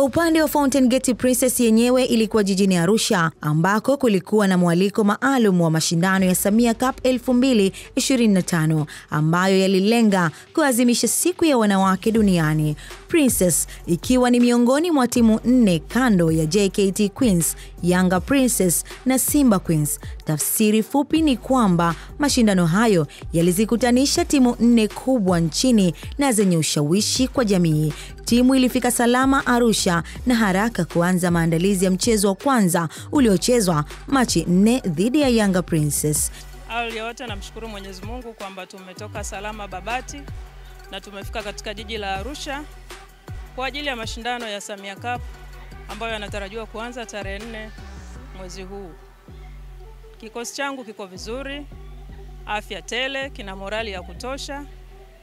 Kwa upande wa Fountain Gate Princess yenyewe ilikuwa jijini Arusha ambako kulikuwa na mwaliko maalum wa mashindano ya Samia Cup 2025 ambayo yalilenga kuadhimisha siku ya wanawake duniani. Princess ikiwa ni miongoni mwa timu 4 kando ya JKT Queens, Yanga Princess na Simba Queens. Tafsiri fupi ni kwamba mashindano hayo yalizikutanisha timu 4 kubwa nchini na zenye ushawishi kwa jamii. Timu ilifika salama Arusha na haraka kuanza maandalizi ya mchezo wa kwanza uliochezwa Machi 4 dhidi ya Yanga Princess. Awali ya yote namshukuru Mwenyezi Mungu kwamba tumetoka salama Babati na tumefika katika jiji la Arusha kwa ajili ya mashindano ya Samia Cup ambayo yanatarajiwa kuanza tarehe 4 mwezi huu. Kikosi changu kiko vizuri, afya tele, kina morali ya kutosha.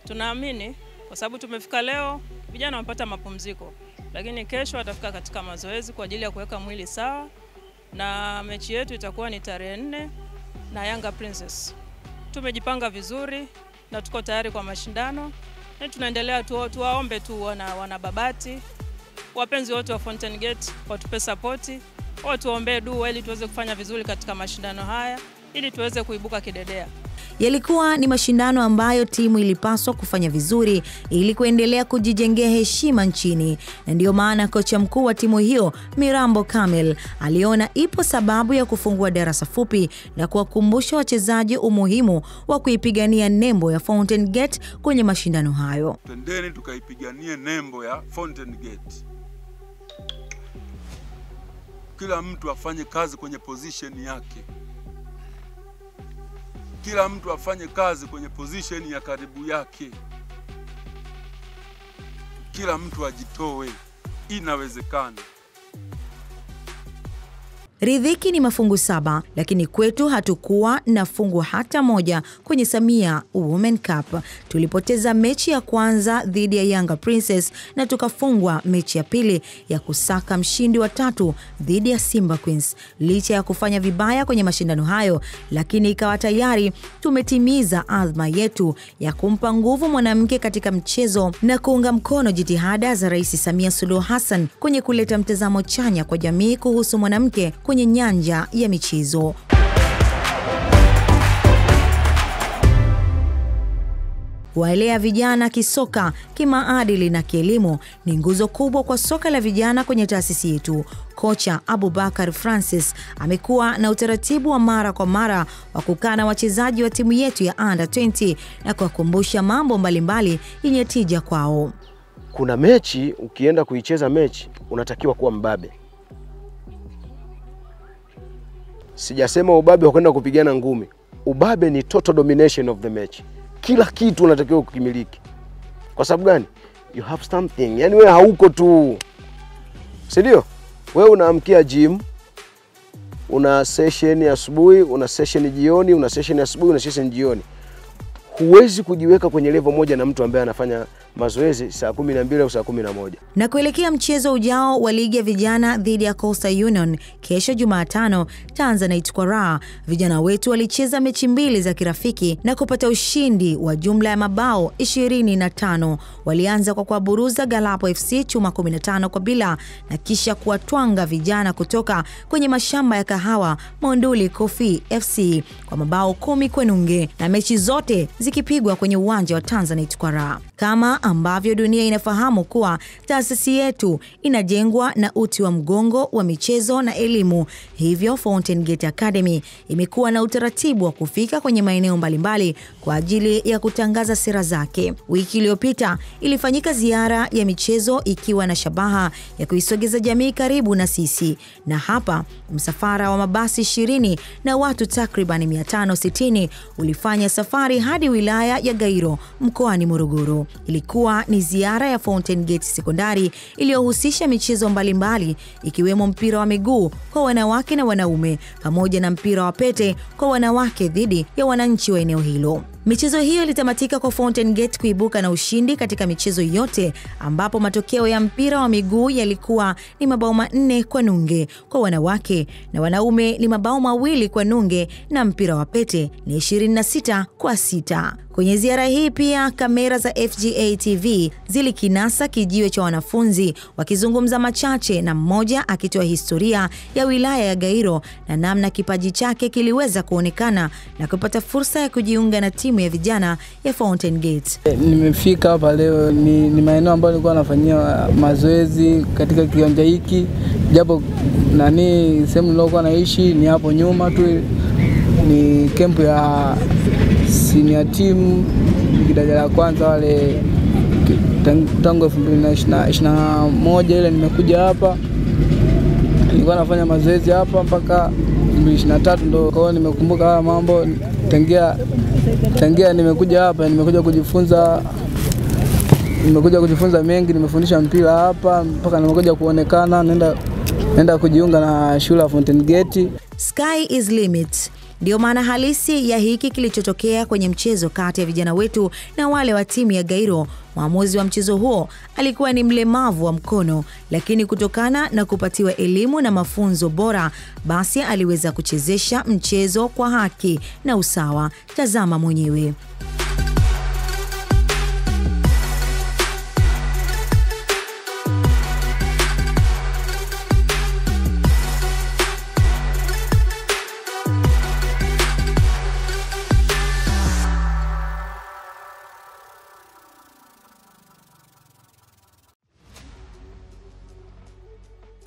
Tunaamini kwa sababu tumefika leo, vijana wamepata mapumziko, lakini kesho watafika katika mazoezi kwa ajili ya kuweka mwili sawa, na mechi yetu itakuwa ni tarehe 4 na Yanga Princess. Tumejipanga vizuri na tuko tayari kwa mashindano. Na tunaendelea tuwaombe tu wana Babati, wapenzi wote wa Fountain Gate watupe support, watuombee dua ili tuweze kufanya vizuri katika mashindano haya ili tuweze kuibuka kidedea. Yalikuwa ni mashindano ambayo timu ilipaswa kufanya vizuri ili kuendelea kujijengea heshima nchini, na ndio maana kocha mkuu wa timu hiyo Mirambo Kamel aliona ipo sababu ya kufungua darasa fupi na kuwakumbusha wachezaji umuhimu wa kuipigania nembo ya Fountain Gate kwenye mashindano hayo. Tendeni tukaipiganie nembo ya Fountain Gate. Kila mtu afanye kazi kwenye position yake. Kila mtu afanye kazi kwenye position ya karibu yake. Kila mtu ajitoe, inawezekana. Ridhiki ni mafungu 7, lakini kwetu hatukuwa na fungu hata moja kwenye Samia Women Cup. Tulipoteza mechi ya kwanza dhidi ya Yanga Princess na tukafungwa mechi ya pili ya kusaka mshindi wa 3 dhidi ya Simba Queens. Licha ya kufanya vibaya kwenye mashindano hayo, lakini ikawa tayari tumetimiza azma yetu ya kumpa nguvu mwanamke katika mchezo na kuunga mkono jitihada za Rais Samia Suluhu Hassan kwenye kuleta mtazamo chanya kwa jamii kuhusu mwanamke kwenye nyanja ya michezo. Kuwalea vijana kisoka, kimaadili na kielimu ni nguzo kubwa kwa soka la vijana kwenye taasisi yetu. Kocha Abubakar Francis amekuwa na utaratibu wa mara kwa mara wa kukaa na wachezaji wa timu yetu ya Under 20 na kuwakumbusha mambo mbalimbali yenye tija kwao. Kuna mechi, ukienda kuicheza mechi, unatakiwa kuwa mbabe. Sijasema ubabe wa kwenda kupigana ngumi. Ubabe ni total domination of the match. Kila kitu unatakiwa kukimiliki. Kwa sababu gani? You have something. Yani wewe hauko tu. Sindio? Wewe unaamkia gym, una session ya asubuhi, una session jioni, una session ya asubuhi, una session jioni. Huwezi kujiweka kwenye level moja na mtu ambaye anafanya mazoezi saa 12 au saa 11. Na kuelekea mchezo ujao wa ligi ya vijana dhidi ya Coastal Union kesho Jumatano Tanzanite kwa raha, vijana wetu walicheza mechi 2 za kirafiki na kupata ushindi wa jumla ya mabao 25. Walianza kwa kuwaburuza Galapo FC chuma 15-0 na kisha kuwatwanga vijana kutoka kwenye mashamba ya kahawa Monduli Coffee FC kwa mabao 10-0, na mechi zote zikipigwa kwenye uwanja wa Tanzanite kwa raha. Kama ambavyo dunia inafahamu kuwa taasisi yetu inajengwa na uti wa mgongo wa michezo na elimu, hivyo Fountain Gate Academy imekuwa na utaratibu wa kufika kwenye maeneo mbalimbali kwa ajili ya kutangaza sera zake. Wiki iliyopita ilifanyika ziara ya michezo ikiwa na shabaha ya kuisogeza jamii karibu na sisi, na hapa msafara wa mabasi 20 na watu takriban 560 ulifanya safari hadi wilaya ya Gairo mkoani Morogoro. Ilikuwa ni ziara ya Fountain Gate Sekondari iliyohusisha michezo mbalimbali ikiwemo mpira wa miguu kwa wanawake na wanaume pamoja na mpira wa pete kwa wanawake dhidi ya wananchi wa eneo hilo. Michezo hiyo ilitamatika kwa Fountain Gate kuibuka na ushindi katika michezo yote, ambapo matokeo ya mpira wa miguu yalikuwa ni mabao 4-0 kwa wanawake na wanaume ni mabao 2-0 na mpira wa pete ni 26-6. Kwenye ziara hii pia kamera za FGA TV zilikinasa kijiwe cha wanafunzi wakizungumza machache, na mmoja akitoa historia ya wilaya ya Gairo na namna kipaji chake kiliweza kuonekana na kupata fursa ya kujiunga na timu ya vijana ya Fountain Gate. Nimefika hapa leo ni maeneo ambayo nilikuwa nafanyia mazoezi katika kiwanja hiki, japo sehemu nilikuwa naishi ni hapo nyuma tu, ni camp ya senior team daraja la kwanza wale tangu 2021 ile nimekuja hapa, nilikuwa nafanya mazoezi hapa mpaka 2023 ndo kwa nimekumbuka haya mambo. Tangia nimekuja hapa, nimekuja kujifunza mengi, nimefundisha mpira hapa mpaka nimekuja kuonekana, naenda kujiunga na shule ya Fountain Gate. Sky is limit. Ndio maana halisi ya hiki kilichotokea kwenye mchezo kati ya vijana wetu na wale wa timu ya Gairo. Mwamuzi wa mchezo huo alikuwa ni mlemavu wa mkono, lakini kutokana na kupatiwa elimu na mafunzo bora, basi aliweza kuchezesha mchezo kwa haki na usawa. Tazama mwenyewe.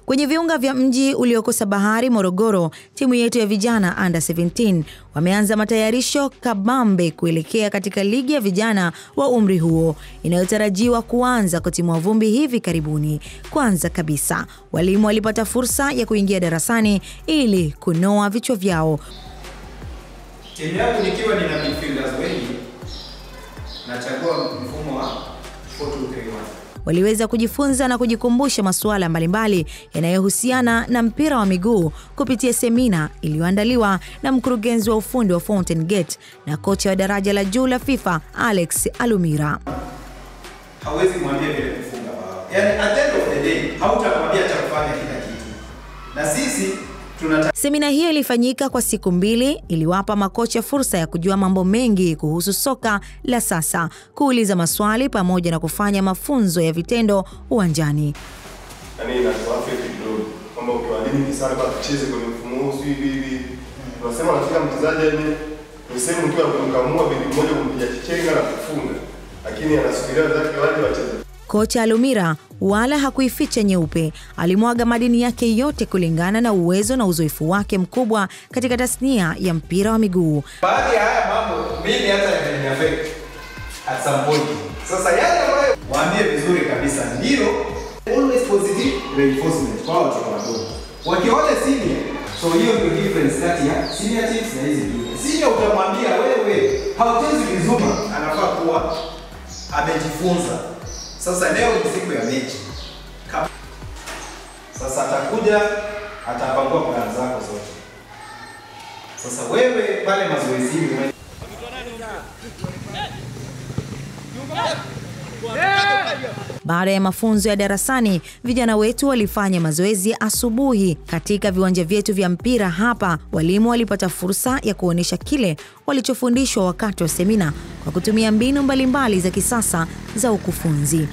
Kwenye viunga vya mji uliokosa bahari Morogoro, timu yetu ya vijana under 17 wameanza matayarisho kabambe kuelekea katika ligi ya vijana wa umri huo inayotarajiwa kuanza kutimua vumbi hivi karibuni. Kwanza kabisa, walimu walipata fursa ya kuingia darasani ili kunoa vichwa vyao. Timu yangu nikiwa nina midfielders wengi, nachagua mfumo wa 4-2-3-1. Waliweza kujifunza na kujikumbusha masuala mbalimbali yanayohusiana na mpira wa miguu kupitia semina iliyoandaliwa na mkurugenzi wa ufundi wa Fountain Gate na kocha wa daraja la juu la FIFA Alex Alumira. Hawezi mwambia vile kufunga bao. Yaani at the end of the day hautamwambia cha kufanya kila kitu. Na sisi semina hiyo ilifanyika kwa siku 2, iliwapa makocha fursa ya kujua mambo mengi kuhusu soka la sasa, kuuliza maswali pamoja na kufanya mafunzo ya vitendo uwanjani. Yaani inatuaffect kidogo. Kama ukiwaamini sana kwa kucheza kwenye mfumo huu hivi. Tunasema anafika mchezaji yani msemo mtu akamkamua bibi mmoja kumpiga chenga na kufunga. Lakini anasubiria zake wale wacheze. Kocha Alumira wala hakuificha nyeupe, alimwaga madini yake yote kulingana na uwezo na uzoefu wake mkubwa katika tasnia ya mpira wa miguu. Baadhi ya haya mambo mimi hata nimeniaffect at some point. Sasa yale ambayo waambie vizuri kabisa ndio always positive reinforcement kwa watoto wadogo. Wakiona senior, so hiyo ndio difference kati ya senior teams na hizi junior. Senior utamwambia wewe hauchezi vizuri, anafaa kuwa amejifunza. Sasa leo ni siku ya mechi. Sasa atakuja atapangua plan zako zote. Sasa wewe pale mazoezini Baada ya mafunzo ya darasani, vijana wetu walifanya mazoezi asubuhi katika viwanja vyetu vya mpira hapa. Walimu walipata fursa ya kuonesha kile walichofundishwa wakati wa semina kwa kutumia mbinu mbalimbali za kisasa za ukufunzi.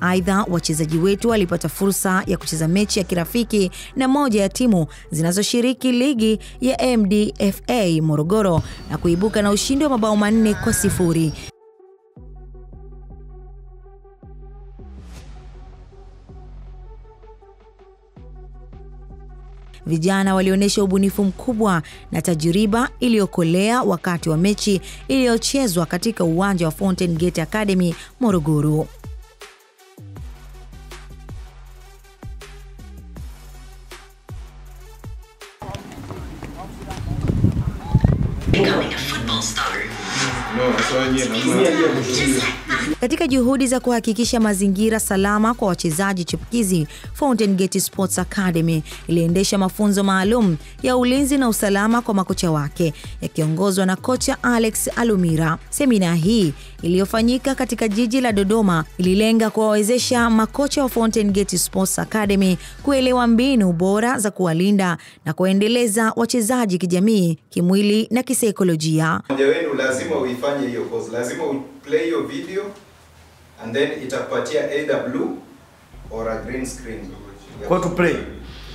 Aidha, wachezaji wetu walipata fursa ya kucheza mechi ya kirafiki na moja ya timu zinazoshiriki ligi ya MDFA Morogoro na kuibuka na ushindi wa mabao 4-0. Vijana walionyesha ubunifu mkubwa na tajiriba iliyokolea wakati wa mechi iliyochezwa katika uwanja wa Fountain Gate Academy Morogoro. Becoming a football star. No, so Katika juhudi za kuhakikisha mazingira salama kwa wachezaji chipukizi, Fountain Gate Sports Academy iliendesha mafunzo maalum ya ulinzi na usalama kwa makocha wake, yakiongozwa na kocha Alex Alumira. Semina hii iliyofanyika katika jiji la Dodoma ililenga kuwawezesha makocha wa Fountain Gate Sports Academy kuelewa mbinu bora za kuwalinda na kuendeleza wachezaji kijamii, kimwili na kisaikolojia. Mmoja wenu lazima uifanye hiyo course, lazima play your video and then itakupatia either blue or a green screen kwa to play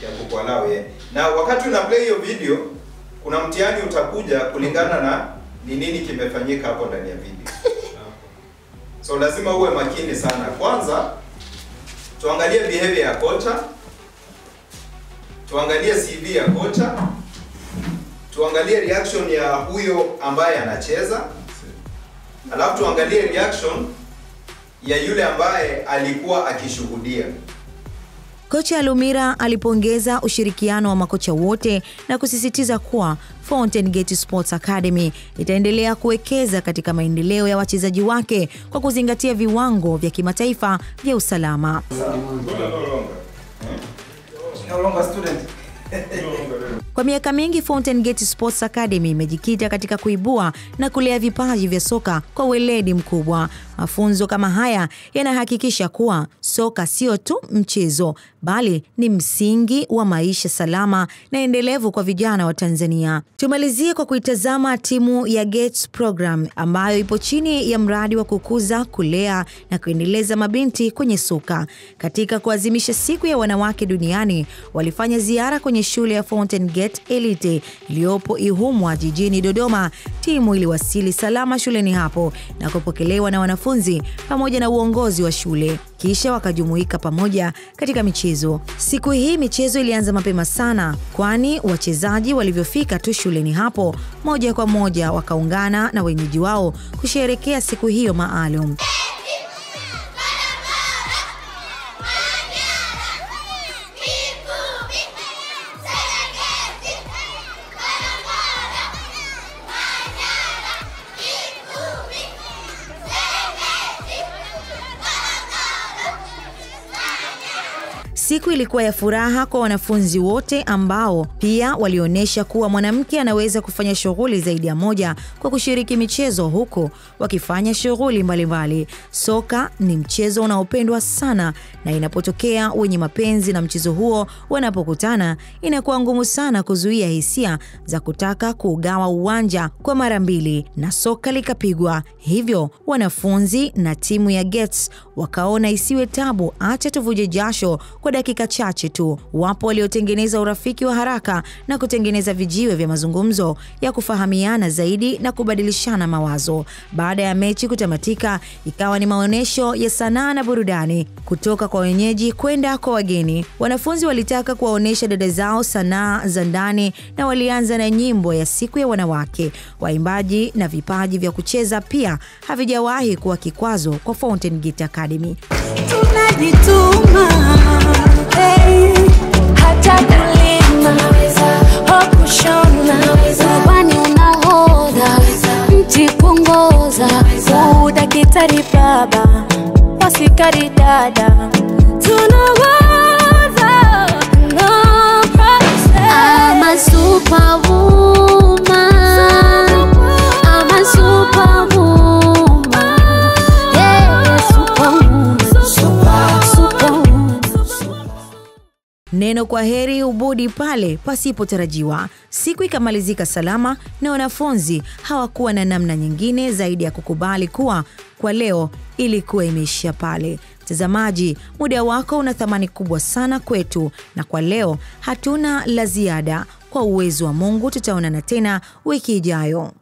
ya kukuallow yeye. Na wakati una play hiyo video kuna mtihani utakuja kulingana na ni nini kimefanyika hapo ndani ya video. So lazima uwe makini sana. Kwanza tuangalie behavior ya kocha, tuangalie CV ya kocha, tuangalie reaction ya huyo ambaye anacheza, alafu tuangalie reaction ya yule ambaye alikuwa akishuhudia. Kocha Alumira alipongeza ushirikiano wa makocha wote na kusisitiza kuwa Fountain Gate Sports Academy itaendelea kuwekeza katika maendeleo ya wachezaji wake kwa kuzingatia viwango vya kimataifa vya usalama. Kwa miaka mingi Fountain Gate Sports Academy imejikita katika kuibua na kulea vipaji vya soka kwa weledi mkubwa. Mafunzo kama haya yanahakikisha kuwa soka sio tu mchezo, bali ni msingi wa maisha salama na endelevu kwa vijana wa Tanzania. Tumalizie kwa kuitazama timu ya Gates Program ambayo ipo chini ya mradi wa kukuza, kulea na kuendeleza mabinti kwenye soka. Katika kuadhimisha siku ya wanawake duniani, walifanya ziara kwenye shule ya Fountain Gate Elite iliyopo Ihumwa jijini Dodoma. Timu iliwasili salama shuleni hapo na kupokelewa na wanafunzi pamoja na uongozi wa shule. Kisha wakajumuika pamoja katika michezo. Siku hii michezo ilianza mapema sana, kwani wachezaji walivyofika tu shuleni hapo moja kwa moja wakaungana na wenyeji wao kusherehekea siku hiyo maalum. Siku ilikuwa ya furaha kwa wanafunzi wote ambao pia walionyesha kuwa mwanamke anaweza kufanya shughuli zaidi ya moja kwa kushiriki michezo huko wakifanya shughuli mbalimbali. Soka ni mchezo unaopendwa sana na inapotokea wenye mapenzi na mchezo huo wanapokutana inakuwa ngumu sana kuzuia hisia za kutaka kuugawa uwanja kwa mara mbili na soka likapigwa. Hivyo wanafunzi na timu ya Gates wakaona isiwe tabu, acha tuvuje jasho kwa dakika chache tu. Wapo waliotengeneza urafiki wa haraka na kutengeneza vijiwe vya mazungumzo ya kufahamiana zaidi na kubadilishana mawazo. Baada ya mechi kutamatika, ikawa ni maonesho ya sanaa na burudani kutoka kwa wenyeji kwenda kwa wageni. Wanafunzi walitaka kuwaonesha dada zao sanaa za ndani na walianza na nyimbo ya siku ya wanawake. Waimbaji na vipaji vya kucheza pia havijawahi kuwa kikwazo kwa Fountain Gate Academy. Tunajituma, hata kulima, kushona, wani unahodha, mti kuongoza, udakitari baba, wasikari dada, tunawaza, no process. I'm a superwoman, I'm a superwoman, yeah, superwoman, superwoman. Neno kwa heri ubudi pale pasipotarajiwa. Siku ikamalizika salama na wanafunzi hawakuwa na namna nyingine zaidi ya kukubali kuwa kwa leo ilikuwa imeishia pale. Mtazamaji, muda wako una thamani kubwa sana kwetu na kwa leo hatuna la ziada. Kwa uwezo wa Mungu tutaonana tena wiki ijayo.